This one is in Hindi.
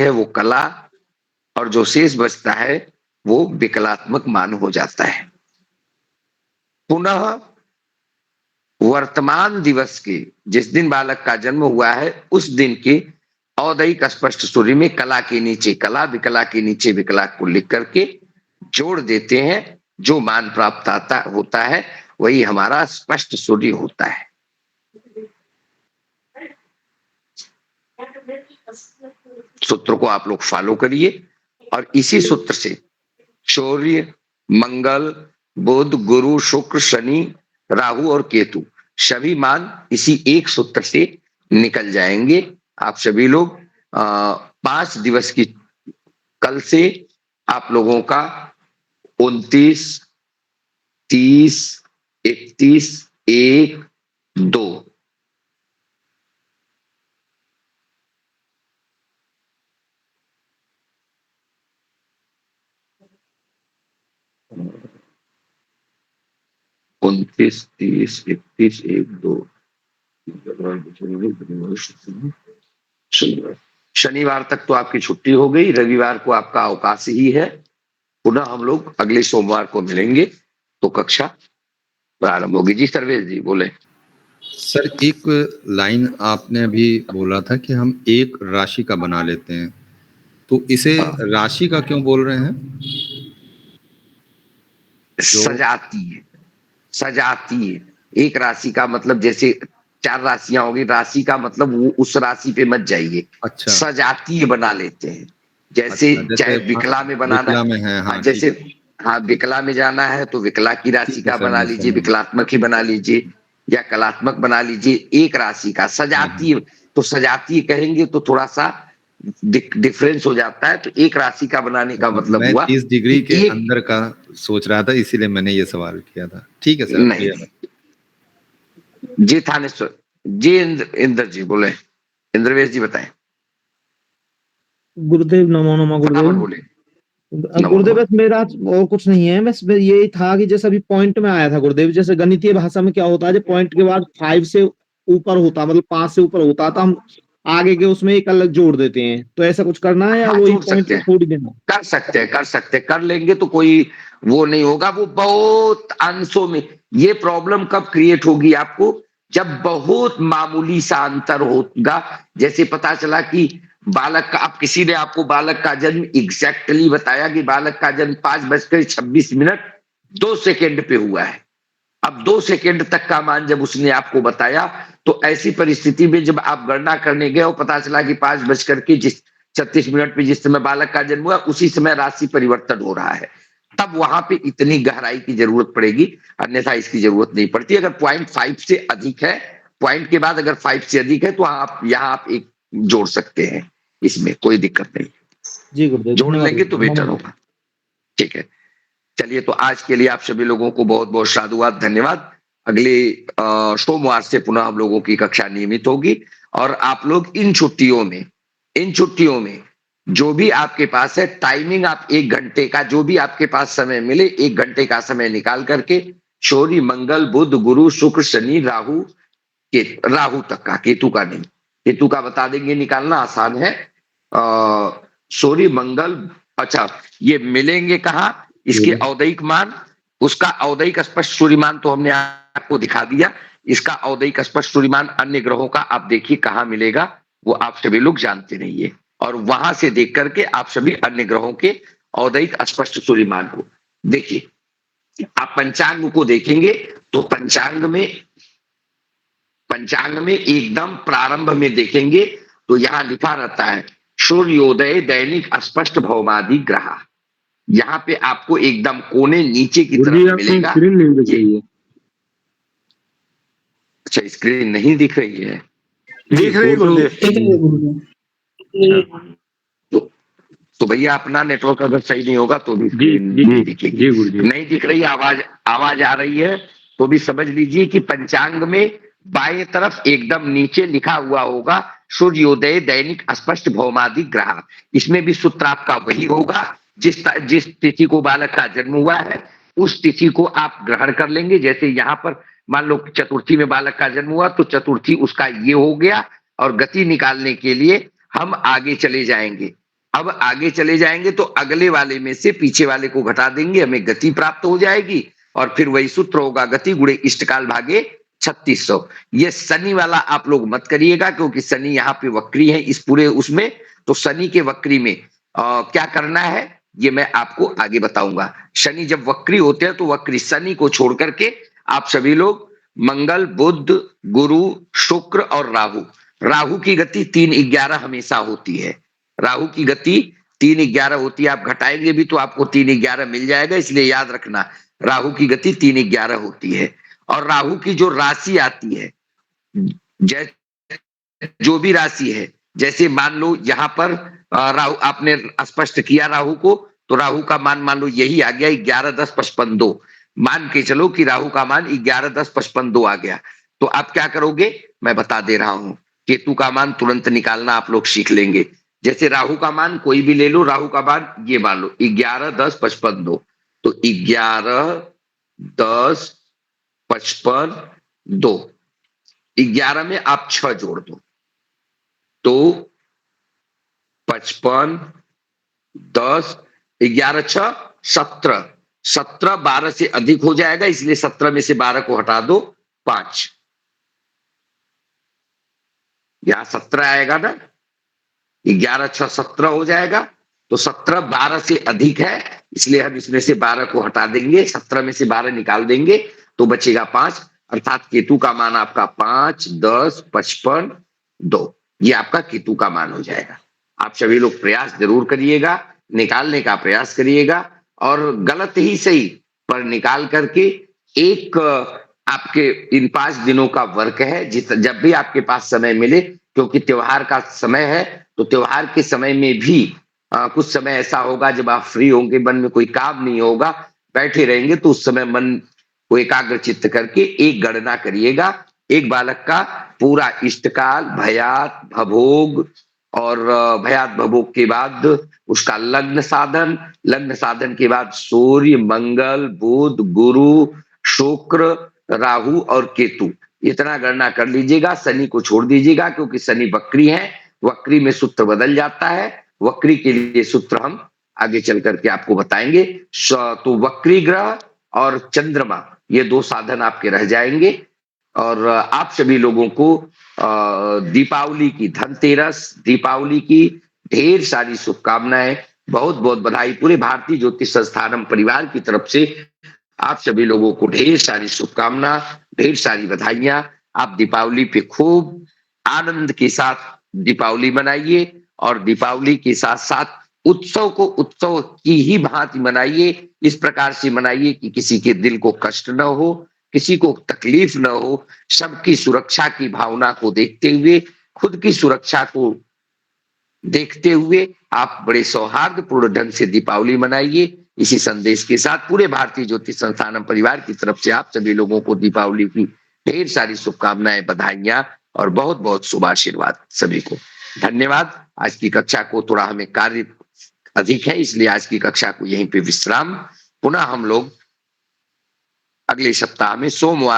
है वो कला, और जो शेष बचता है वो विकलात्मक मान हो जाता है। पुनः वर्तमान दिवस के जिस दिन बालक का जन्म हुआ है उस दिन के औदयिक स्पष्ट सूर्य में कला के नीचे कला, विकला के नीचे विकला को लिख करके जोड़ देते हैं। जो मान प्राप्त होता है वही हमारा स्पष्ट सूर्य होता है। सूत्र को आप लोग फॉलो करिए और इसी सूत्र से सूर्य, मंगल, बुध, गुरु, शुक्र, शनि, राहु और केतु सभी मान इसी एक सूत्र से निकल जाएंगे। आप सभी लोग 5 दिवस की कल से आप लोगों का 29, 30, 31, 1, 2 29, 30, 31, 1, 2 शनिवार तक तो आपकी छुट्टी हो गई, रविवार को आपका अवकाश ही है। पुनः हम लोग अगले सोमवार को मिलेंगे तो कक्षा प्रारंभ होगी। जी सर्वेश जी बोले। सर एक लाइन आपने अभी बोला था कि हम एक राशि का बना लेते हैं, तो इसे राशि का क्यों बोल रहे हैं? सजाती है। एक राशि का मतलब जैसे 4 राशियां होगी, राशि का मतलब वो उस राशि पे मत जाइए। अच्छा, सजातीय बना लेते हैं। जैसे चाहे विकला में बनाना विकला में है, हाँ, जैसे हाँ विकला में जाना है तो विकला की राशि का बना लीजिए, विकलात्मक ही बना लीजिए या कलात्मक बना लीजिए। एक राशि का सजातीय, तो सजातीय कहेंगे तो थोड़ा सा डिफरेंस हो जाता है। तो एक राशि का बनाने का मतलब हुआ 30 डिग्री के अंदर का सोच रहा था, इसीलिए मैंने ये सवाल किया था। ठीक है सर। नहीं जी थानेश्वर जी, इंद्र जी बोले। इंद्रवेश जी बताएं। गुरुदेव नमो नमः। गुरुदेव बोले। गुरुदेव बस मेरा और कुछ नहीं है, बस यही था कि जैसे अभी पॉइंट में आया था गुरुदेव, जैसे गणितीय भाषा में क्या होता है, जो पॉइंट के बाद 5 से ऊपर होता, मतलब 5 से ऊपर होता तो हम आगे के उसमें एक अलग जोड़ देते हैं, तो ऐसा कुछ करना है या वही पॉइंट को छोड़ देना? कर सकते हैं, कर लेंगे तो कोई वो नहीं होगा। वो बहुत अंशों में ये प्रॉब्लम कब क्रिएट होगी आपको, जब बहुत मामूली सा अंतर होगा। जैसे पता चला कि बालक का, अब किसी ने आपको बालक का जन्म एग्जैक्टली बताया कि बालक का जन्म 5:26 2 सेकेंड पे हुआ है। अब 2 सेकेंड तक का मान जब उसने आपको बताया, तो ऐसी परिस्थिति में जब आप गणना करने गए और पता चला कि 5:36 पे जिस समय बालक का जन्म हुआ उसी समय राशि परिवर्तन हो रहा है, तब वहां पे इतनी गहराई की जरूरत पड़ेगी, अन्यथा इसकी जरूरत नहीं पड़ती। अगर 0.5 से अधिक है, पॉइंट के बाद अगर 5 से अधिक है तो आप यहाँ आप एक जोड़ सकते हैं, इसमें कोई दिक्कत नहीं। जी गुरुदेव, जोड़ लेंगे तो बेटर होगा। ठीक है, चलिए तो आज के लिए आप सभी लोगों को बहुत बहुत साधुवाद, धन्यवाद। अगले सोमवार से पुनः हम लोगों की कक्षा नियमित होगी और आप लोग इन छुट्टियों में जो भी आपके पास है टाइमिंग, आप 1 घंटे का जो भी आपके पास समय मिले 1 घंटे का समय निकाल करके सूर्य, मंगल, बुध, गुरु, शुक्र, शनि, राहु तक का, केतु का नहीं, केतु का बता देंगे, निकालना आसान है। सूर्य, मंगल, अच्छा ये मिलेंगे कहाँ, इसके औदयिक मान, उसका औदयिक स्पष्ट सूर्यमान तो हमने आपको दिखा दिया। इसका औदयिक स्पष्ट सूर्यमान अन्य ग्रहों का आप देखिए कहाँ मिलेगा, वो आप सभी लोग जानते रहिए और वहां से देख करके आप सभी अन्य ग्रहों के औदयिक स्पष्ट सूर्यमान को देखिए। आप पंचांग को देखेंगे तो पंचांग में एकदम प्रारंभ में देखेंगे तो यहां लिखा रहता है सूर्योदय दैनिक स्पष्ट भौमादि ग्रह। यहाँ पे आपको एकदम कोने नीचे की तरफ मिलेगा। स्क्रीन नहीं दिख रही है। अच्छा स्क्रीन नहीं दिख रही है? दिख रही गुरुदेव। तो भैया अपना नेटवर्क अगर सही नहीं होगा तो भी स्क्रीन नहीं दिखेगी। नहीं दिख रही, आवाज आ रही है तो भी समझ लीजिए कि पंचांग में बाएं तरफ एकदम नीचे लिखा हुआ होगा सूर्योदय दैनिक स्पष्ट भौमादि ग्रह। इसमें भी सूत्र आपका वही होगा, जिस तिथि को बालक का जन्म हुआ है उस तिथि को आप ग्रहण कर लेंगे। जैसे यहाँ पर मान लो चतुर्थी में बालक का जन्म हुआ तो चतुर्थी उसका ये हो गया, और गति निकालने के लिए हम आगे चले जाएंगे। अब आगे चले जाएंगे तो अगले वाले में से पीछे वाले को घटा देंगे, हमें गति प्राप्त हो जाएगी और फिर वही सूत्र होगा, गति गुणे इष्टकाल भागे 3600। ये शनि वाला आप लोग मत करिएगा क्योंकि शनि यहाँ पे वक्री है इस पूरे उसमें, तो शनि के वक्री में क्या करना है ये मैं आपको आगे बताऊंगा। शनि जब वक्री होते हैं तो वक्री शनि को छोड़ करके आप सभी लोग मंगल, बुध, गुरु, शुक्र और राहु, राहु की गति 3-11 हमेशा होती है। राहु की गति 3-11 होती है, आप घटाएंगे भी तो आपको 3-11 मिल जाएगा, इसलिए याद रखना राहु की गति 3-11 होती है। और राहु की जो राशि आती है, जो भी राशि है, जैसे मान लो यहाँ पर राहु आपने स्पष्ट किया राहु को, तो राहु का मान लो यही आ गया 11-10-55-2, मान के चलो कि राहु का मान 11-10-55-2 आ गया। तो आप क्या करोगे मैं बता दे रहा हूं, केतु का मान तुरंत निकालना आप लोग सीख लेंगे। जैसे राहु का मान कोई भी ले लो, राहु का मान ये मान लो 11-10-55-2, तो 11-10-55-2, 11 में आप 6 जोड़ दो तो 55, 10, 11-6 17, 17 12 से अधिक हो जाएगा, इसलिए 17 में से 12 को हटा दो 5, यहां 17 आएगा ना, 11-6 17 हो जाएगा, तो 17 12 से अधिक है इसलिए हम इसमें से 12 को हटा देंगे, 17 में से 12 निकाल देंगे तो बचेगा 5, अर्थात केतु का मान आपका 5, 10, 55, 2, ये आपका केतु का मान हो जाएगा। आप सभी लोग प्रयास जरूर करिएगा, निकालने का प्रयास करिएगा और गलत ही सही पर निकाल करके एक आपके इन 5 दिनों का वर्क है, जब भी आपके पास समय मिले, क्योंकि त्योहार का समय है तो त्योहार के समय में भी कुछ समय ऐसा होगा जब आप फ्री होंगे, मन में कोई काम नहीं होगा, बैठे रहेंगे, तो उस समय मन को एकाग्र चित्त करके एक गणना करिएगा, एक बालक का पूरा इष्टकाल, भयात, भभोग और भयात भभोग के बाद उसका लग्न साधन, लग्न साधन के बाद सूर्य, मंगल, बुध, गुरु, शुक्र, राहु और केतु, इतना गणना कर लीजिएगा। शनि को छोड़ दीजिएगा क्योंकि शनि वक्री है, वक्री में सूत्र बदल जाता है, वक्री के लिए सूत्र हम आगे चल करके आपको बताएंगे। तो वक्री ग्रह और चंद्रमा ये 2 साधन आपके रह जाएंगे और आप सभी लोगों को दीपावली की, धनतेरस, दीपावली की ढेर सारी शुभकामनाएं, बहुत बहुत बधाई। पूरे भारतीय ज्योतिष संस्थानम परिवार की तरफ से आप सभी लोगों को ढेर सारी शुभकामना, ढेर सारी बधाइयां। आप दीपावली पे खूब आनंद के साथ दीपावली मनाइए और दीपावली के साथ साथ उत्सव को उत्सव की ही भांति मनाइए, इस प्रकार से मनाइए कि किसी के दिल को कष्ट न हो, किसी को तकलीफ न हो, सबकी सुरक्षा की भावना को देखते हुए, खुद की सुरक्षा को देखते हुए आप बड़े सौहार्दपूर्ण ढंग से दीपावली मनाइए। इसी संदेश के साथ पूरे भारतीय ज्योतिष संस्थानम परिवार की तरफ से आप सभी लोगों को दीपावली की ढेर सारी शुभकामनाएं, बधाइयां और बहुत बहुत शुभ आशीर्वाद सभी को। धन्यवाद। आज की कक्षा को थोड़ा हमें कार्य अधिक है इसलिए आज की कक्षा को यहीं पे विश्राम। पुनः हम लोग अगले सप्ताह में सोमवार